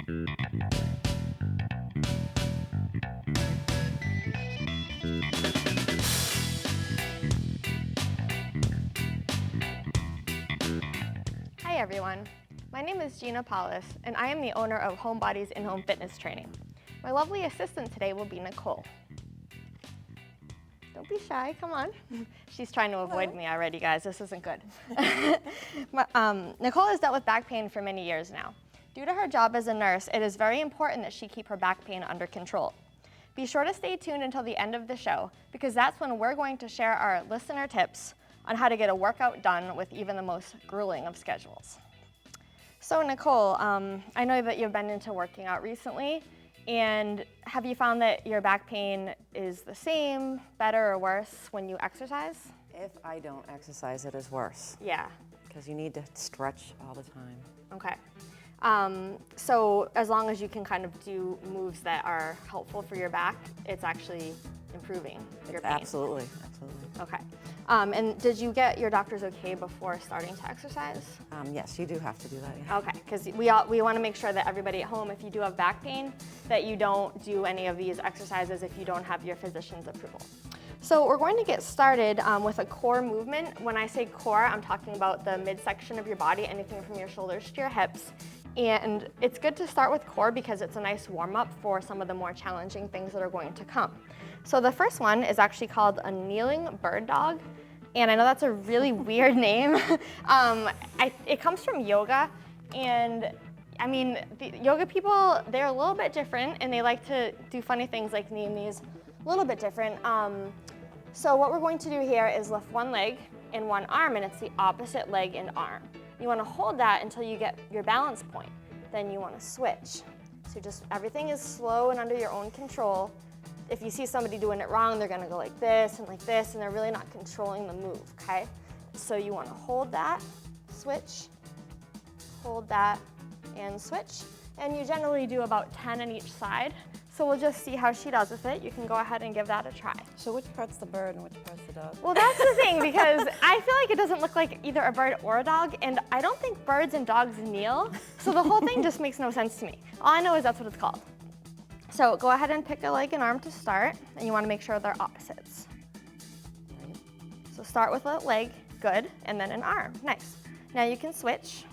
Hi everyone, my name is Gina Paulus and I am the owner of Homebody's in-home fitness training. My lovely assistant today will be Nicole. Don't be shy, come on. She's trying to avoid me already, guys, this isn't good. Nicole has dealt with back pain for many years now. Due to her job as a nurse, it is very important that she keep her back pain under control. Be sure to stay tuned until the end of the show because that's when we're going to share our listener tips on how to get a workout done with even the most grueling of schedules. So Nicole, I know that you've been into working out recently, and have you found that your back pain is the same, better, or worse when you exercise? If I don't exercise, it is worse. Yeah. Because you need to stretch all the time. Okay. So as long as you can kind of do moves that are helpful for your back, it's actually improving your pain. Absolutely, absolutely. Okay. And did you get your doctor's okay before starting to exercise? Yes, you do have to do that. Yeah. Okay, because we want to make sure that everybody at home, if you do have back pain, that you don't do any of these exercises if you don't have your physician's approval. So we're going to get started with a core movement. When I say core, I'm talking about the midsection of your body, anything from your shoulders to your hips. And it's good to start with core because it's a nice warm-up for some of the more challenging things that are going to come. So the first one is actually called a kneeling bird dog. And I know that's a really weird name. It comes from yoga. And I mean, the yoga people, they're a little bit different and they like to do funny things like name these a little bit different. So what we're going to do here is lift one leg and one arm, and it's the opposite leg and arm. You want to hold that until you get your balance point. Then you want to switch. So just everything is slow and under your own control. If you see somebody doing it wrong, they're going to go like this, and they're really not controlling the move, okay? So you want to hold that, switch, hold that, and switch. And you generally do about 10 on each side. So we'll just see how she does with it. You can go ahead and give that a try. So which part's the bird and which part's the dog? Well, that's the thing, because I feel like it doesn't look like either a bird or a dog, and I don't think birds and dogs kneel, so the whole thing just makes no sense to me. All I know is that's what it's called. So go ahead and pick a leg and arm to start, and you want to make sure they're opposites. So start with a leg, good, and then an arm, nice. Now you can switch.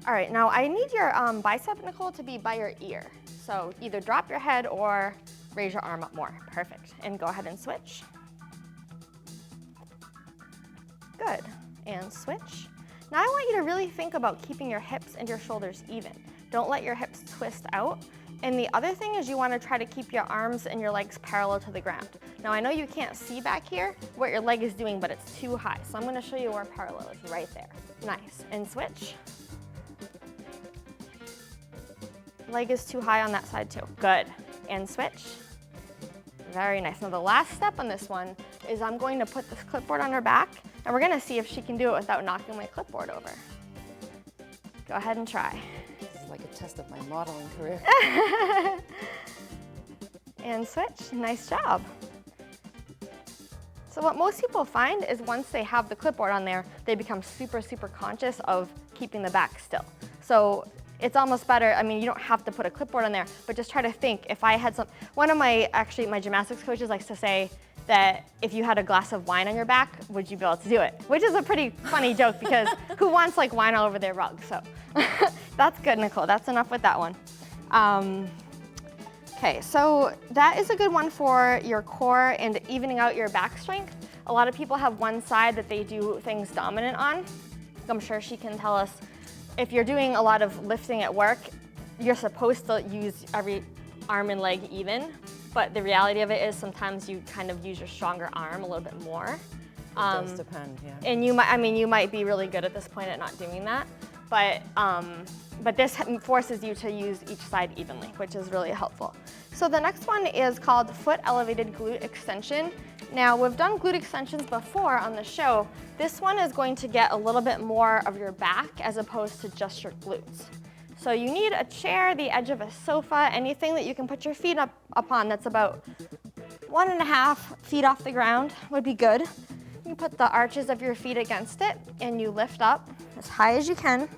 All right, now I need your bicep, Nicole, to be by your ear. So either drop your head or raise your arm up more. Perfect. And go ahead and switch. Good. And switch. Now I want you to really think about keeping your hips and your shoulders even. Don't let your hips twist out. And the other thing is you want to try to keep your arms and your legs parallel to the ground. Now I know you can't see back here what your leg is doing, but it's too high. So I'm going to show you where parallel is, right there. Nice. And switch. Leg is too high on that side too. Good. And switch. Very nice. Now the last step on this one is I'm going to put this clipboard on her back, and we're going to see if she can do it without knocking my clipboard over. Go ahead and try. This is like a test of my modeling career. And switch. Nice job. So what most people find is once they have the clipboard on there, they become super, super conscious of keeping the back still. So it's almost better, I mean, you don't have to put a clipboard on there, but just try to think, if I had one of my gymnastics coaches likes to say that if you had a glass of wine on your back, would you be able to do it? Which is a pretty funny joke because who wants like wine all over their rug? So that's good, Nicole, that's enough with that one. Okay, so that is a good one for your core and evening out your back strength. A lot of people have one side that they do things dominant on. I'm sure she can tell us. If you're doing a lot of lifting at work, you're supposed to use every arm and leg even, but the reality of it is sometimes you kind of use your stronger arm a little bit more. It does depend, yeah. And you might be really good at this point at not doing that, but this forces you to use each side evenly, which is really helpful. So the next one is called foot elevated glute extension. Now we've done glute extensions before on the show. This one is going to get a little bit more of your back as opposed to just your glutes. So you need a chair, the edge of a sofa, anything that you can put your feet up upon that's about 1.5 feet off the ground would be good. You put the arches of your feet against it and you lift up as high as you can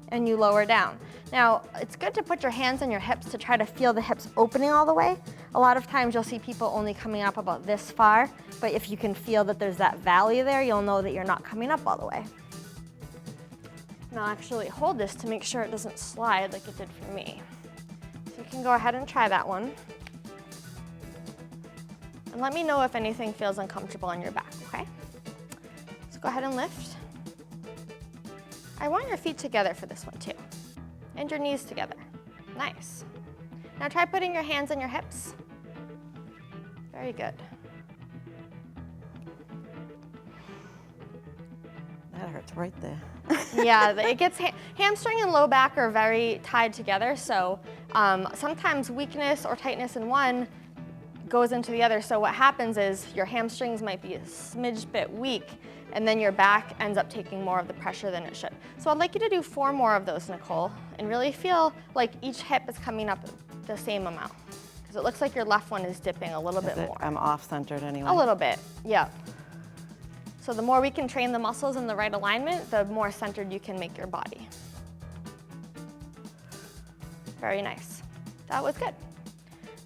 and you lower down. Now, it's good to put your hands on your hips to try to feel the hips opening all the way. A lot of times you'll see people only coming up about this far, but if you can feel that there's that valley there, you'll know that you're not coming up all the way. Now actually hold this to make sure it doesn't slide like it did for me. So you can go ahead and try that one. And let me know if anything feels uncomfortable on your back, okay? So go ahead and lift. I want your feet together for this one too. And your knees together. Nice. Now try putting your hands on your hips. Very good. That hurts right there. Yeah, it gets hamstring and low back are very tied together, so sometimes weakness or tightness in one goes into the other. So what happens is your hamstrings might be a smidge bit weak, and then your back ends up taking more of the pressure than it should. So I'd like you to do 4 more of those, Nicole, and really feel like each hip is coming up the same amount. Because it looks like your left one is dipping a little bit more. I'm off-centered anyway. A little bit, yeah. So the more we can train the muscles in the right alignment, the more centered you can make your body. Very nice. That was good.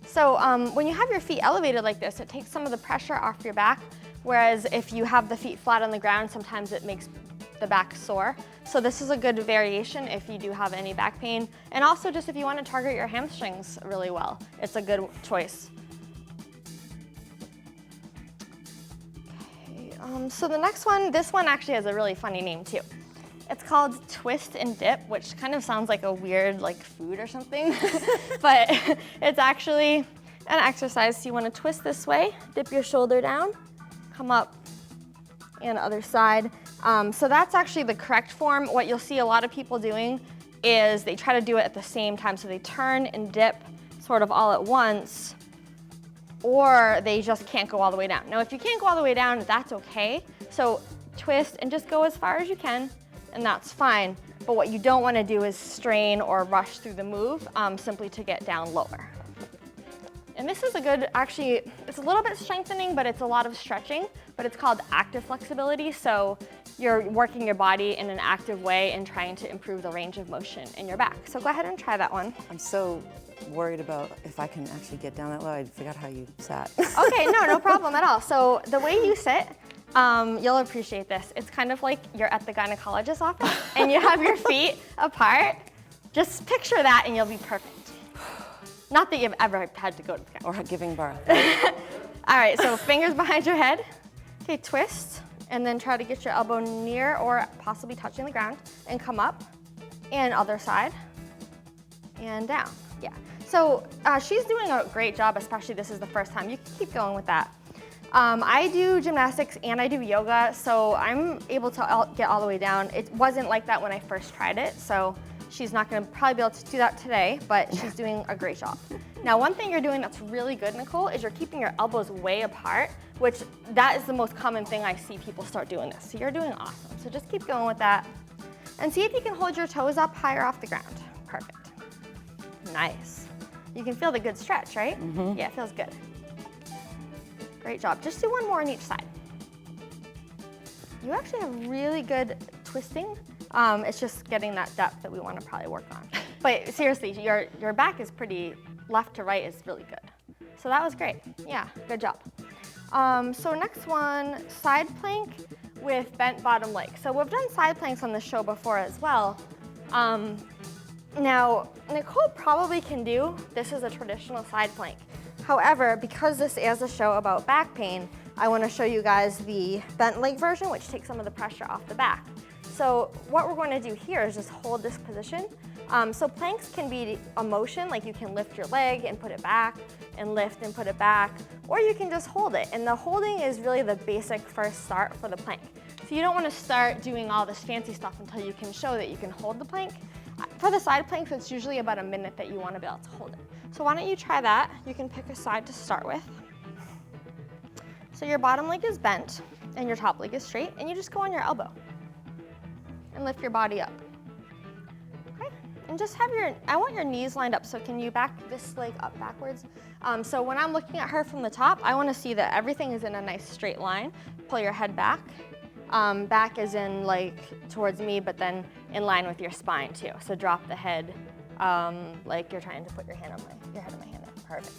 So when you have your feet elevated like this, it takes some of the pressure off your back. Whereas if you have the feet flat on the ground, sometimes it makes the back sore. So this is a good variation if you do have any back pain. And also just if you want to target your hamstrings really well, it's a good choice. Okay, so the next one, this one actually has a really funny name too. It's called twist and dip, which kind of sounds like a weird like food or something, but it's actually an exercise. So you want to twist this way, dip your shoulder down, come up, and other side. So that's actually the correct form. What you'll see a lot of people doing is they try to do it at the same time. So they turn and dip sort of all at once, or they just can't go all the way down. Now, if you can't go all the way down, that's okay. So twist and just go as far as you can, and that's fine. But what you don't want to do is strain or rush through the move simply to get down lower. And this is a good, actually, it's a little bit strengthening, but it's a lot of stretching, but it's called active flexibility. So you're working your body in an active way and trying to improve the range of motion in your back. So go ahead and try that one. I'm so worried about if I can actually get down that low. I forgot how you sat. Okay, no problem at all. So the way you sit, you'll appreciate this. It's kind of like you're at the gynecologist's office and you have your feet apart. Just picture that and you'll be perfect. Not that you've ever had to go to the gynecologist. Or giving birth. All right, so fingers behind your head. Okay, twist, and then try to get your elbow near or possibly touching the ground, and come up, and other side, and down, yeah. So she's doing a great job, especially this is the first time. You can keep going with that. I do gymnastics and I do yoga, so I'm able to get all the way down. It wasn't like that when I first tried it, so she's not gonna probably be able to do that today, but she's doing a great job. Now, one thing you're doing that's really good, Nicole, is you're keeping your elbows way apart, which that is the most common thing I see people start doing this. So you're doing awesome. So just keep going with that. And see if you can hold your toes up higher off the ground. Perfect. Nice. You can feel the good stretch, right? Mm-hmm. Yeah, it feels good. Great job. Just do one more on each side. You actually have really good twisting. It's just getting that depth that we want to probably work on. But seriously, your back is pretty left to right is really good. So that was great. Yeah, good job. So next one, side plank with bent bottom leg. So we've done side planks on the show before as well. Now, Nicole probably can do, this is a traditional side plank. However, because this is a show about back pain, I want to show you guys the bent leg version, which takes some of the pressure off the back. So what we're going to do here is just hold this position. So planks can be a motion, like you can lift your leg and put it back, and lift and put it back, or you can just hold it. And the holding is really the basic first start for the plank. So you don't want to start doing all this fancy stuff until you can show that you can hold the plank. For the side planks, it's usually about a minute that you want to be able to hold it. So why don't you try that? You can pick a side to start with. So your bottom leg is bent and your top leg is straight, and you just go on your elbow and lift your body up. Okay, and just have I want your knees lined up, so can you back this leg up backwards? So when I'm looking at her from the top, I want to see that everything is in a nice straight line. Pull your head back. Back is in like towards me, but then in line with your spine too. So drop the head like you're trying to put your head on my hand there. Perfect.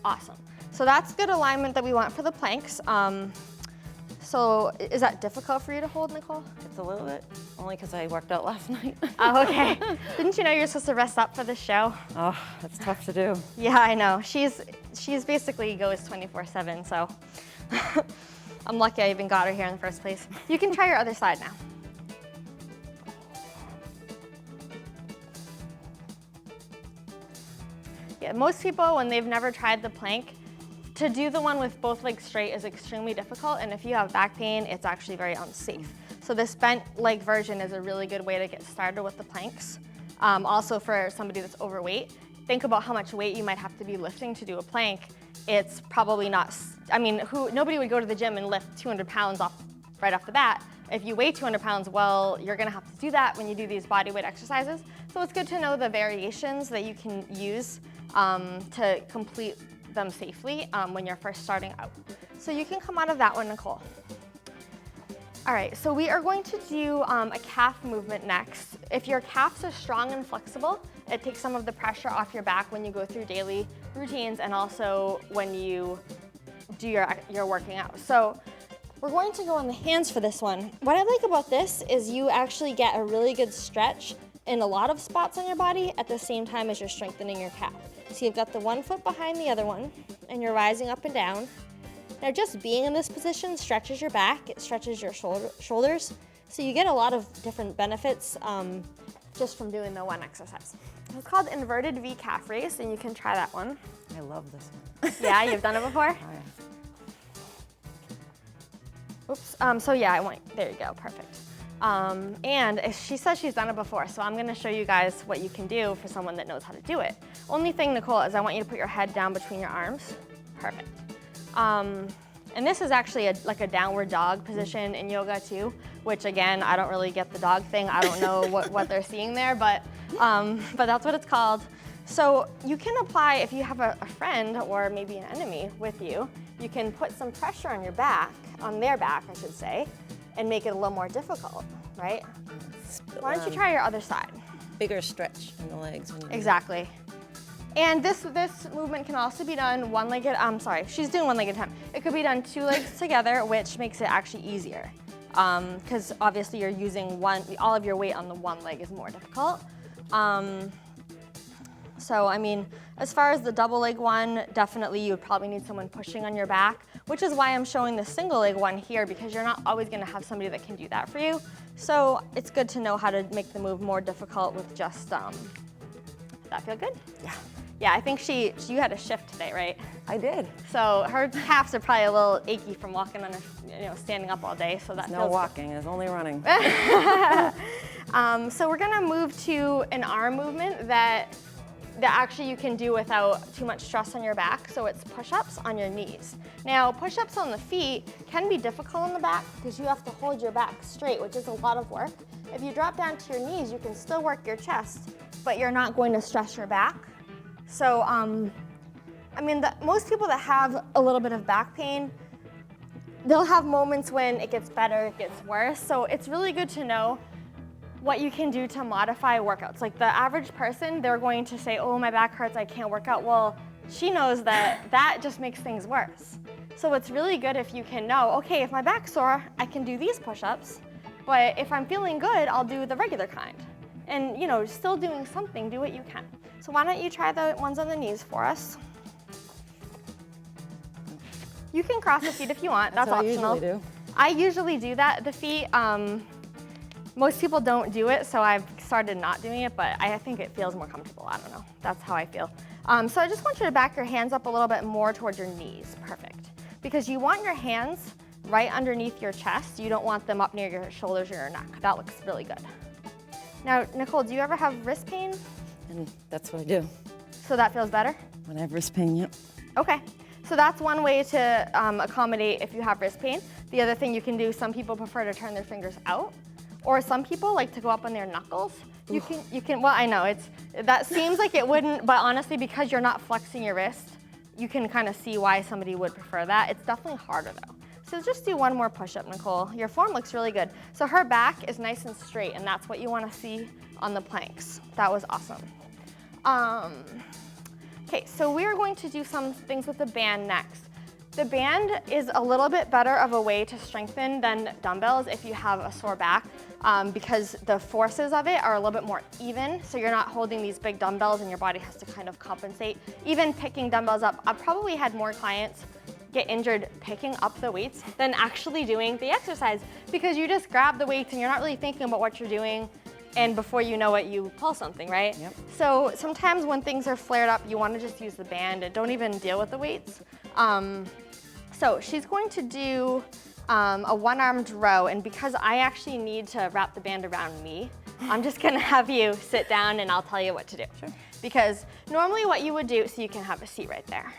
Awesome. So that's good alignment that we want for the planks. So is that difficult for you to hold, Nicole? It's a little bit, only because I worked out last night. Oh, okay. Didn't you know you're supposed to rest up for this show? Oh, that's tough to do. Yeah, I know. She's basically goes 24/7, so I'm lucky I even got her here in the first place. You can try your other side now. Yeah, most people, when they've never tried the plank, to do the one with both legs straight is extremely difficult, and if you have back pain, it's actually very unsafe. So this bent leg version is a really good way to get started with the planks. Also for somebody that's overweight, think about how much weight you might have to be lifting to do a plank. It's probably not, I mean, nobody would go to the gym and lift 200 pounds right off the bat. If you weigh 200 pounds, well, you're gonna have to do that when you do these body weight exercises. So it's good to know the variations that you can use to complete them safely when you're first starting out. So you can come out of that one, Nicole. All right, so we are going to do a calf movement next. If your calves are strong and flexible, it takes some of the pressure off your back when you go through daily routines and also when you do your working out. So we're going to go on the hands for this one. What I like about this is you actually get a really good stretch in a lot of spots on your body at the same time as you're strengthening your calf. So you've got the one foot behind the other one and you're rising up and down. Now just being in this position stretches your back, it stretches your shoulders. So you get a lot of different benefits just from doing the one exercise. It's called inverted V calf raise, and you can try that one. I love this one. Yeah, you've done it before? Oh, yeah. Oops, so yeah, there you go, perfect. And she says she's done it before, so I'm gonna show you guys what you can do for someone that knows how to do it. Only thing, Nicole, is I want you to put your head down between your arms. Perfect. And this is actually like a downward dog position in yoga too, which again, I don't really get the dog thing. I don't know what they're seeing there, but that's what it's called. So you can apply, if you have a friend or maybe an enemy with you, you can put some pressure on your back, on their back, I should say, and make it a little more difficult, right? Why don't you try your other side? Bigger stretch in the legs. Exactly. And this movement can also be done one-legged, she's doing one leg at a time. It could be done two legs together, which makes it actually easier. Because obviously you're using all of your weight on the one leg is more difficult. So I mean, as far as the double leg one, definitely you would probably need someone pushing on your back, which is why I'm showing the single leg one here, because you're not always gonna have somebody that can do that for you. So it's good to know how to make the move more difficult with just, does that feel good? Yeah. Yeah, I think you had a shift today, right? I did. So her calves are probably a little achy from walking on standing up all day, so that feels no walking, it's only running. So we're gonna move to an arm movement that actually you can do without too much stress on your back, so it's push-ups on your knees. Now, push-ups on the feet can be difficult on the back because you have to hold your back straight, which is a lot of work. If you drop down to your knees, you can still work your chest, but you're not going to stress your back. So, I mean, most people that have a little bit of back pain, they'll have moments when it gets better, it gets worse. So it's really good to know what you can do to modify workouts. Like the average person, they're going to say, oh, my back hurts, I can't work out. Well, she knows that just makes things worse. So it's really good if you can know, okay, if my back's sore, I can do these push-ups, but if I'm feeling good, I'll do the regular kind. And still doing something, do what you can. So why don't you try the ones on the knees for us? You can cross the feet if you want, that's optional. I usually do. I usually do that, the feet. Most people don't do it, so I've started not doing it, but I think it feels more comfortable, I don't know. That's how I feel. So I just want you to back your hands up a little bit more towards your knees, perfect. Because you want your hands right underneath your chest. You don't want them up near your shoulders or your neck. That looks really good. Now, Nicole, do you ever have wrist pain? And that's what I do. So that feels better? When I have wrist pain, yep. Okay, so that's one way to accommodate if you have wrist pain. The other thing you can do, some people prefer to turn their fingers out, or some people like to go up on their knuckles. You can. Well, I know that seems like it wouldn't, but honestly, because you're not flexing your wrist, you can kind of see why somebody would prefer that. It's definitely harder though. So just do one more push-up, Nicole. Your form looks really good. So her back is nice and straight, and that's what you want to see on the planks. That was awesome. Okay, so we are going to do some things with the band next. The band is a little bit better of a way to strengthen than dumbbells if you have a sore back, because the forces of it are a little bit more even, so you're not holding these big dumbbells and your body has to kind of compensate. Even picking dumbbells up, I've probably had more clients get injured picking up the weights than actually doing the exercise, because you just grab the weights and you're not really thinking about what you're doing, and before you know it, you pull something, right? Yep. So sometimes when things are flared up, you want to just use the band and don't even deal with the weights. So she's going to do a one-armed row, and because I actually need to wrap the band around me, I'm just gonna have you sit down and I'll tell you what to do. Sure. Because normally what you would do, so you can have a seat right there,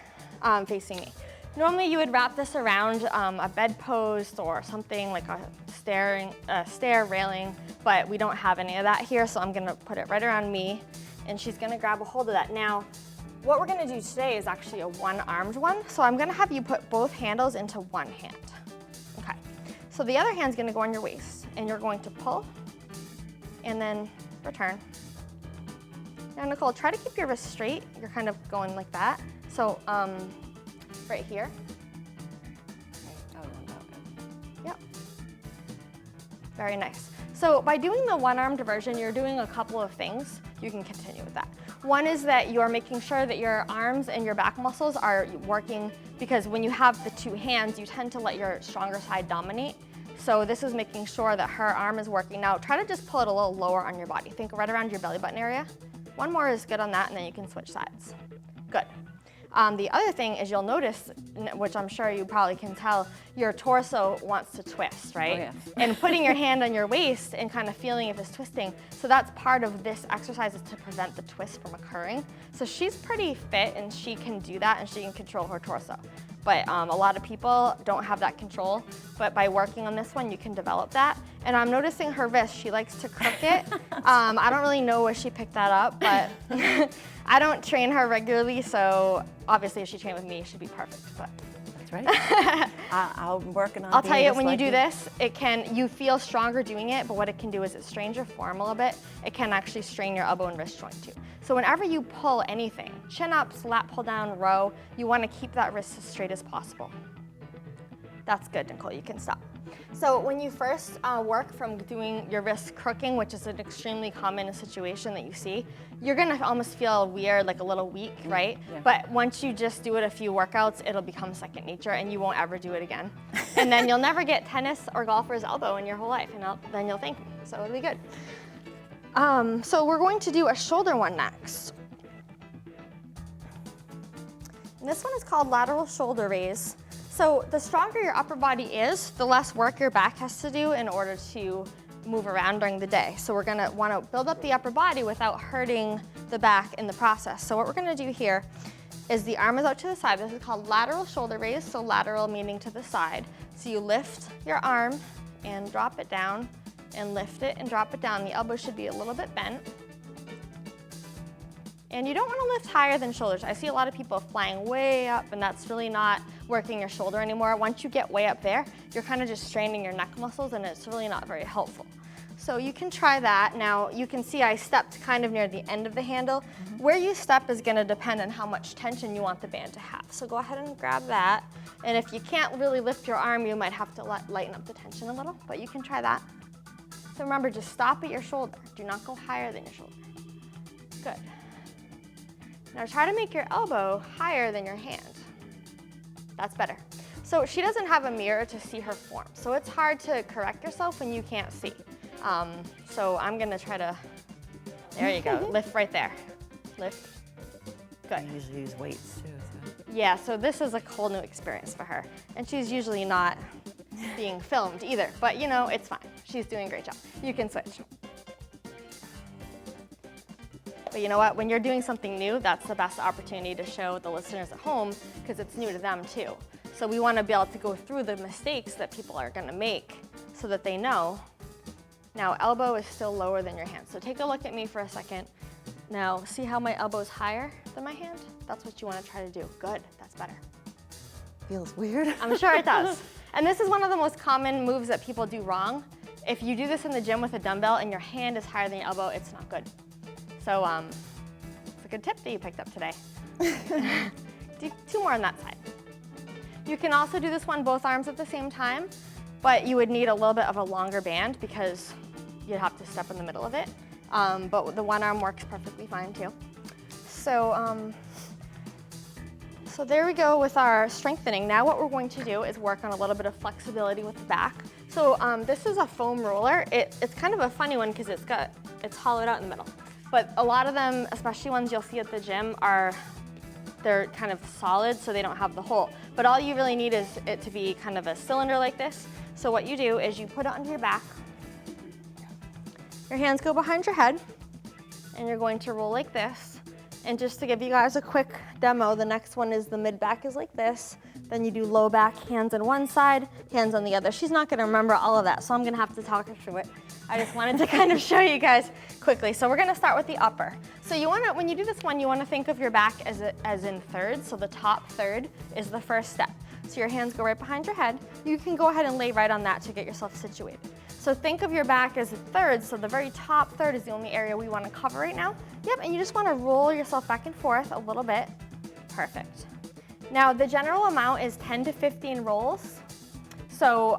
facing me. Normally you would wrap this around a bedpost or something like a stair railing, but we don't have any of that here, so I'm gonna put it right around me, and she's gonna grab a hold of that. Now, what we're gonna do today is actually a one-armed one, so I'm gonna have you put both handles into one hand. Okay, so the other hand's gonna go on your waist, and you're going to pull, and then return. Now, Nicole, try to keep your wrist straight. You're kind of going like that. So, right here. Oh, no. Yep. Very nice. So by doing the one-armed version, you're doing a couple of things. You can continue with that. One is that you're making sure that your arms and your back muscles are working, because when you have the two hands, you tend to let your stronger side dominate. So this is making sure that her arm is working. Now try to just pull it a little lower on your body. Think right around your belly button area. One more is good on that, and then you can switch sides. Good. The other thing is you'll notice, which I'm sure you probably can tell, your torso wants to twist, right? Oh, yes. And putting your hand on your waist and kind of feeling if it's twisting. So that's part of this exercise, is to prevent the twist from occurring. So she's pretty fit and she can do that, and she can control her torso. But a lot of people don't have that control, but by working on this one, you can develop that. And I'm noticing her wrist, she likes to crook it. I don't really know where she picked that up, but I don't train her regularly, so obviously if she trained with me, she'd be perfect. But That's right. I'm working on. I'll tell you, just when you like do this, you feel stronger doing it, but what it can do is it strains your forearm a little bit. It can actually strain your elbow and wrist joint too. So whenever you pull anything, chin-ups, lat pull-down, row, you want to keep that wrist as straight as possible. That's good, Nicole, you can stop. So when you first work from doing your wrist crooking, which is an extremely common situation that you see, you're gonna almost feel weird, like a little weak, right? Yeah. But once you just do it a few workouts, it'll become second nature and you won't ever do it again. And then you'll never get tennis or golfer's elbow in your whole life, and then you'll thank me, so it'll be good. So we're going to do a shoulder one next. And this one is called lateral shoulder raise. So the stronger your upper body is, the less work your back has to do in order to move around during the day. So we're gonna wanna build up the upper body without hurting the back in the process. So what we're gonna do here is the arm is out to the side. This is called lateral shoulder raise, so lateral meaning to the side. So you lift your arm and drop it down, and lift it and drop it down. The elbow should be a little bit bent. And you don't want to lift higher than shoulders. I see a lot of people flying way up, and that's really not working your shoulder anymore. Once you get way up there, you're kind of just straining your neck muscles, and it's really not very helpful. So you can try that. Now you can see I stepped kind of near the end of the handle. Where you step is going to depend on how much tension you want the band to have. So go ahead and grab that. And if you can't really lift your arm, you might have to lighten up the tension a little, but you can try that. So remember, just stop at your shoulder. Do not go higher than your shoulder. Good. Now try to make your elbow higher than your hand. That's better. So she doesn't have a mirror to see her form, so it's hard to correct yourself when you can't see. So I'm gonna try to, there you go, lift right there. Lift. Good. I usually use weights too. So. Yeah, so this is a whole new experience for her. And she's usually not being filmed either, but you know, it's fine. She's doing a great job. You can switch. But you know what, when you're doing something new, that's the best opportunity to show the listeners at home, because it's new to them too. So we want to be able to go through the mistakes that people are going to make so that they know. Now elbow is still lower than your hand. So take a look at me for a second. Now see how my elbow is higher than my hand? That's what you want to try to do. Good, that's better. Feels weird. I'm sure it does. And this is one of the most common moves that people do wrong. If you do this in the gym with a dumbbell and your hand is higher than your elbow, it's not good. So it's a good tip that you picked up today. Do 2 more on that side. You can also do this one both arms at the same time, but you would need a little bit of a longer band because you'd have to step in the middle of it. But the one arm works perfectly fine too. So, so there we go with our strengthening. Now what we're going to do is work on a little bit of flexibility with the back. So this is a foam roller. It's kind of a funny one because it's hollowed out in the middle. But a lot of them, especially ones you'll see at the gym, they're kind of solid, so they don't have the hole. But all you really need is it to be kind of a cylinder like this. So what you do is you put it onto your back. Your hands go behind your head, and you're going to roll like this. And just to give you guys a quick demo, the next one is the mid back is like this. Then you do low back, hands on one side, hands on the other. She's not gonna remember all of that, so I'm gonna have to talk her through it. I just wanted to kind of show you guys quickly. So we're gonna start with the upper. So when you do this one, you wanna think of your back as in thirds. So the top third is the first step. So your hands go right behind your head. You can go ahead and lay right on that to get yourself situated. So think of your back as thirds. So the very top third is the only area we wanna cover right now. Yep, and you just wanna roll yourself back and forth a little bit. Perfect. Now the general amount is 10 to 15 rolls. So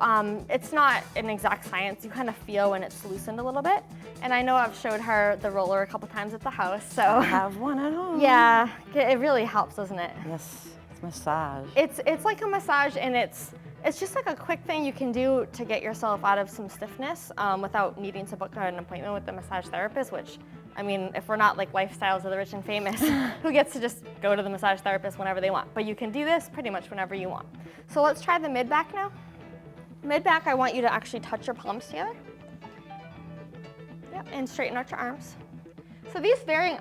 it's not an exact science. You kind of feel when it's loosened a little bit. And I know I've showed her the roller a couple times at the house, so. I have one at home. Yeah, it really helps, doesn't it? Yes, it's massage. It's like a massage, and it's just like a quick thing you can do to get yourself out of some stiffness without needing to book an appointment with the massage therapist, which, I mean, if we're not like Lifestyles of the Rich and Famous, who gets to just go to the massage therapist whenever they want? But you can do this pretty much whenever you want. So let's try the mid back now. Mid back, I want you to actually touch your palms together. Yep, and straighten out your arms. So these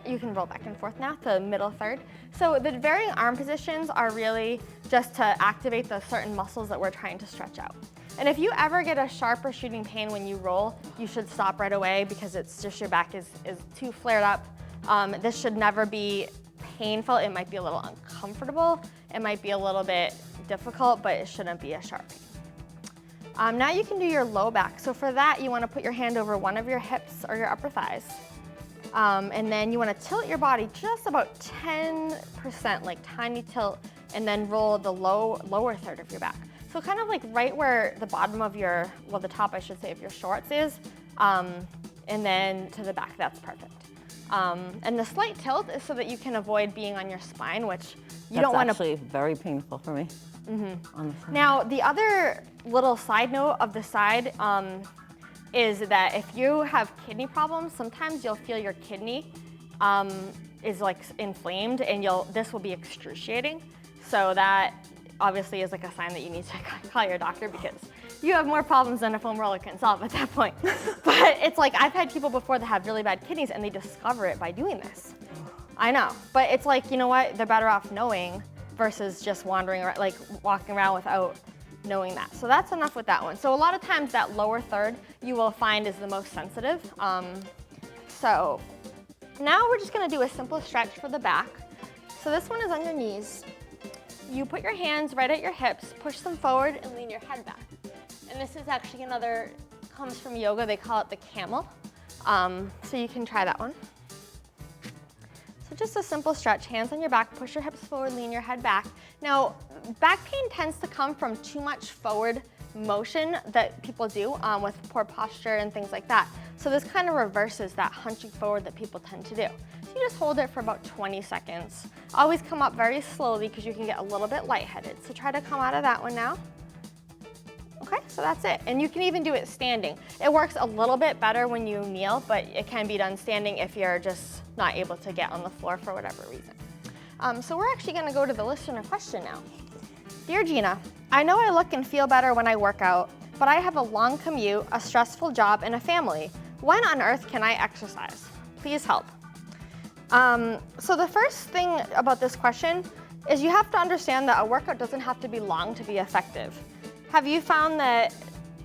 you can roll back and forth now to middle third. So the varying arm positions are really just to activate the certain muscles that we're trying to stretch out. And if you ever get a sharp or shooting pain when you roll, you should stop right away because it's just your back is too flared up. This should never be painful. It might be a little uncomfortable. It might be a little bit difficult, but it shouldn't be a sharp pain. Now you can do your low back. So for that, you want to put your hand over one of your hips or your upper thighs. And then you want to tilt your body just about 10%, like tiny tilt, and then roll the lower third of your back. So kind of like right where the bottom of the top, I should say, of your shorts is, and then to the back, that's perfect. And the slight tilt is so that you can avoid being on your spine, which you don't want to. That's actually very painful for me. Mm-hmm. Now, the other little side note of the side is that if you have kidney problems, sometimes you'll feel your kidney is like inflamed, and this will be excruciating. So that obviously is like a sign that you need to call your doctor because you have more problems than a foam roller can solve at that point. But it's like I've had people before that have really bad kidneys and they discover it by doing this. I know, but it's like, you know what? They're better off knowing versus just wandering around, like walking around without knowing that. So that's enough with that one. So a lot of times that lower third you will find is the most sensitive. So now we're just gonna do a simple stretch for the back. So this one is on your knees. You put your hands right at your hips, push them forward and lean your head back. And this is actually comes from yoga, they call it the camel. So you can try that one. So just a simple stretch, hands on your back, push your hips forward, lean your head back. Now, back pain tends to come from too much forward motion that people do with poor posture and things like that. So this kind of reverses that hunching forward that people tend to do. So you just hold it for about 20 seconds. Always come up very slowly because you can get a little bit lightheaded. So try to come out of that one now. Okay, so that's it. And you can even do it standing. It works a little bit better when you kneel, but it can be done standing if you're just not able to get on the floor for whatever reason. So we're actually gonna go to the listener question now. Dear Gina, I know I look and feel better when I work out, but I have a long commute, a stressful job, and a family. When on earth can I exercise? Please help. So the first thing about this question is you have to understand that a workout doesn't have to be long to be effective. Have you found that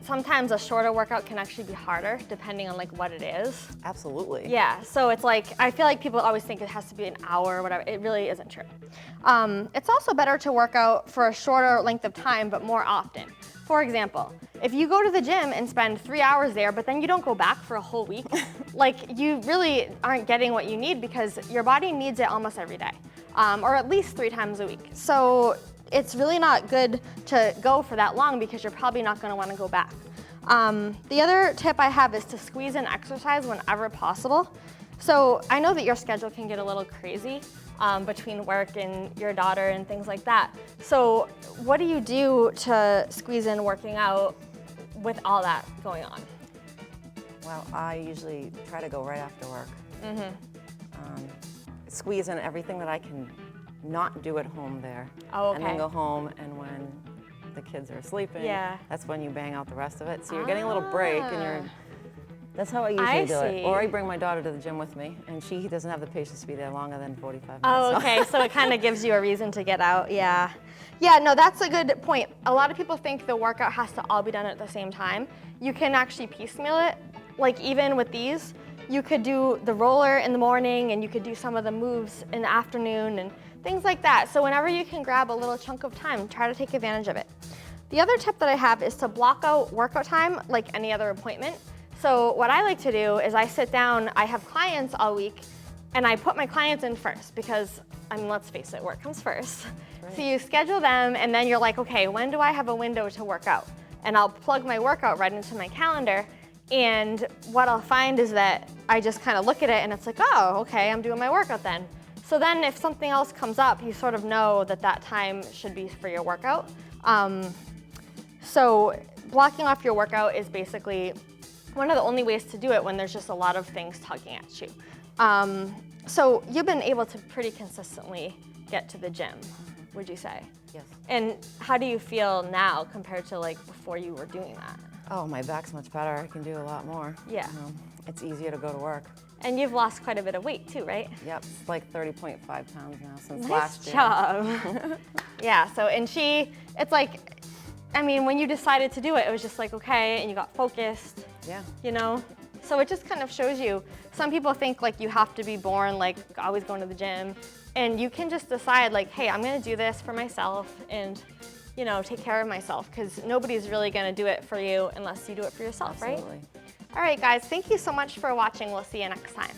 sometimes a shorter workout can actually be harder depending on like what it is? Absolutely. Yeah, so it's like, I feel like people always think it has to be an hour or whatever. It really isn't true. It's also better to work out for a shorter length of time, but more often. For example, If you go to the gym and spend 3 hours there, but then you don't go back for a whole week, like you really aren't getting what you need because your body needs it almost every day, or at least 3 times a week. So it's really not good to go for that long because you're probably not gonna wanna go back. The other tip I have is to squeeze in exercise whenever possible. So I know that your schedule can get a little crazy between work and your daughter and things like that. So what do you do to squeeze in working out with all that going on? Well, I usually try to go right after work. Squeeze in everything that I can not do at home there. Oh, okay. And then go home, and when the kids are sleeping, that's when you bang out the rest of it. So you're getting a little break, and that's how I usually do it. Or I bring my daughter to the gym with me, and she doesn't have the patience to be there longer than 45 minutes. Oh, okay, so it kind of gives you a reason to get out, yeah. Yeah, no, that's a good point. A lot of people think the workout has to all be done at the same time. You can actually piecemeal it. Like even with these, you could do the roller in the morning, and you could do some of the moves in the afternoon and things like that. So whenever you can grab a little chunk of time, try to take advantage of it. The other tip that I have is to block out workout time like any other appointment. So what I like to do is I sit down, I have clients all week, and I put my clients in first because, I mean, let's face it, work comes first. Right. So you schedule them, and then you're like, okay, when do I have a window to work out? And I'll plug my workout right into my calendar, and what I'll find is that I just kind of look at it, and it's like, oh, okay, I'm doing my workout then. So then if something else comes up, you sort of know that that time should be for your workout. So blocking off your workout is basically one of the only ways to do it when there's just a lot of things tugging at you. So you've been able to pretty consistently get to the gym, would you say? Yes. And how do you feel now compared to like before you were doing that? Oh, my back's much better. I can do a lot more. Yeah. It's easier to go to work. And you've lost quite a bit of weight too, right? Yep, it's like 30.5 pounds now since Nice last year. job. Yeah, so, and it's like, I mean, when you decided to do it, it was just like, okay, and you got focused. Yeah. You know? So it just kind of shows you, some people think like you have to be born like always going to the gym, and you can just decide like, hey, I'm gonna do this for myself and, you know, take care of myself, because nobody's really gonna do it for you unless you do it for yourself, Absolutely. right? All right, guys, thank you so much for watching. We'll see you next time.